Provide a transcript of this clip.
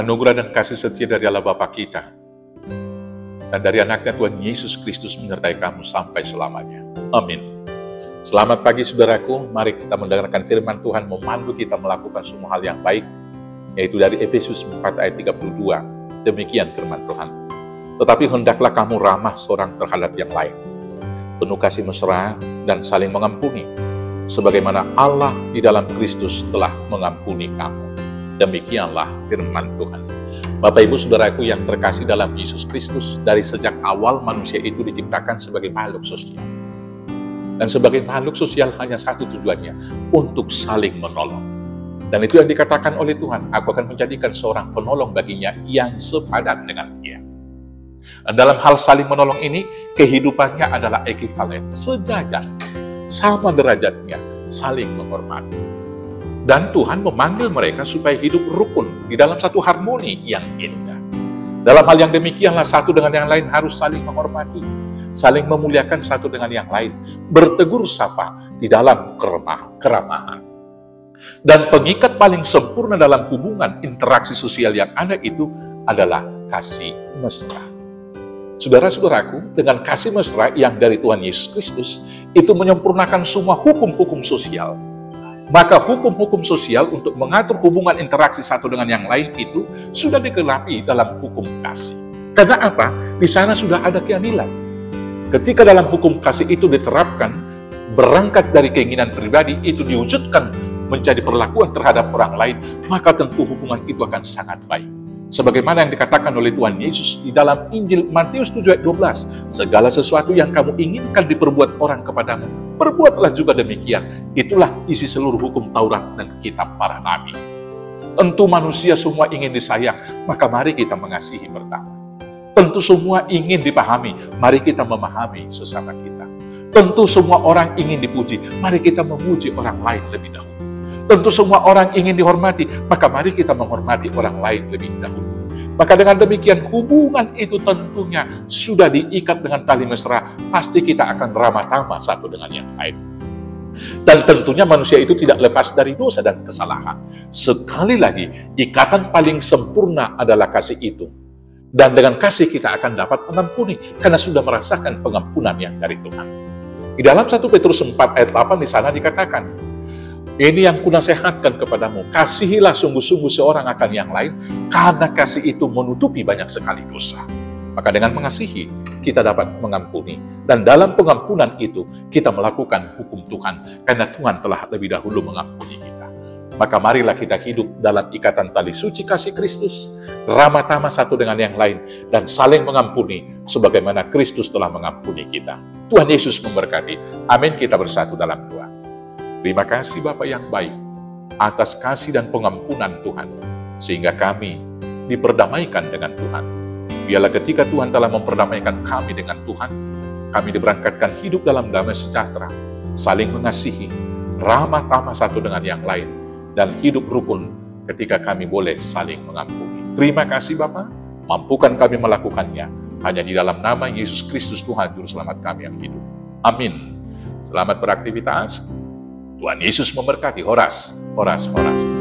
anugerah dan kasih setia dari Allah Bapa kita dan dari anaknya Tuhan Yesus Kristus menyertai kamu sampai selamanya. Amin. Selamat pagi saudaraku, mari kita mendengarkan firman Tuhan memandu kita melakukan semua hal yang baik, yaitu dari Efesus 4 ayat 32. Demikian firman Tuhan. Tetapi hendaklah kamu ramah seorang terhadap yang lain, penuh kasih mesra dan saling mengampuni, sebagaimana Allah di dalam Kristus telah mengampuni kamu. Demikianlah firman Tuhan. Bapak Ibu Saudaraku yang terkasih dalam Yesus Kristus, dari sejak awal manusia itu diciptakan sebagai makhluk sosial. Dan sebagai makhluk sosial hanya satu tujuannya, untuk saling menolong. Dan itu yang dikatakan oleh Tuhan, aku akan menjadikan seorang penolong baginya yang sepadan dengan dia. Dan dalam hal saling menolong ini, kehidupannya adalah ekivalen, sejajar, sama derajatnya, saling menghormati. Dan Tuhan memanggil mereka supaya hidup rukun di dalam satu harmoni yang indah. Dalam hal yang demikianlah satu dengan yang lain harus saling menghormati, saling memuliakan satu dengan yang lain, bertegur sapa di dalam keramahan. Dan pengikat paling sempurna dalam hubungan interaksi sosial yang ada itu adalah kasih mesra. Saudara-saudaraku, dengan kasih mesra yang dari Tuhan Yesus Kristus, itu menyempurnakan semua hukum-hukum sosial. Maka hukum-hukum sosial untuk mengatur hubungan interaksi satu dengan yang lain itu sudah digenapi dalam hukum kasih. Karena apa? Di sana sudah ada keadilan. Ketika dalam hukum kasih itu diterapkan, berangkat dari keinginan pribadi itu diwujudkan menjadi perlakuan terhadap orang lain, maka tentu hubungan itu akan sangat baik. Sebagaimana yang dikatakan oleh Tuhan Yesus di dalam Injil Matius 7 ayat 12, segala sesuatu yang kamu inginkan diperbuat orang kepadamu, perbuatlah juga demikian. Itulah isi seluruh hukum Taurat dan kitab para nabi. Tentu manusia semua ingin disayang, maka mari kita mengasihi pertama. Tentu semua ingin dipahami, mari kita memahami sesama kita. Tentu semua orang ingin dipuji, mari kita memuji orang lain lebih dahulu. Tentu semua orang ingin dihormati, maka mari kita menghormati orang lain lebih dahulu. Maka dengan demikian hubungan itu tentunya sudah diikat dengan tali mesra, pasti kita akan ramah tamah satu dengan yang lain. Dan tentunya manusia itu tidak lepas dari dosa dan kesalahan. Sekali lagi, ikatan paling sempurna adalah kasih itu. Dan dengan kasih kita akan dapat mengampuni, karena sudah merasakan pengampunan yang dari Tuhan. Di dalam 1 Petrus 4 ayat 8 di sana dikatakan, ini yang kunasehatkan kepadamu, kasihilah sungguh-sungguh seorang akan yang lain, karena kasih itu menutupi banyak sekali dosa. Maka dengan mengasihi, kita dapat mengampuni. Dan dalam pengampunan itu, kita melakukan hukum Tuhan, karena Tuhan telah lebih dahulu mengampuni kita. Maka marilah kita hidup dalam ikatan tali suci kasih Kristus, ramah tamah satu dengan yang lain, dan saling mengampuni, sebagaimana Kristus telah mengampuni kita. Tuhan Yesus memberkati. Amin. Kita bersatu dalam doa. Terima kasih Bapa yang baik atas kasih dan pengampunan Tuhan, sehingga kami diperdamaikan dengan Tuhan. Biarlah ketika Tuhan telah memperdamaikan kami dengan Tuhan, kami diberangkatkan hidup dalam damai sejahtera, saling mengasihi, ramah tamah satu dengan yang lain, dan hidup rukun ketika kami boleh saling mengampuni. Terima kasih Bapa, mampukan kami melakukannya hanya di dalam nama Yesus Kristus Tuhan Juru Selamat kami yang hidup. Amin. Selamat beraktivitas. Tuhan Yesus memberkati. Horas, horas, horas.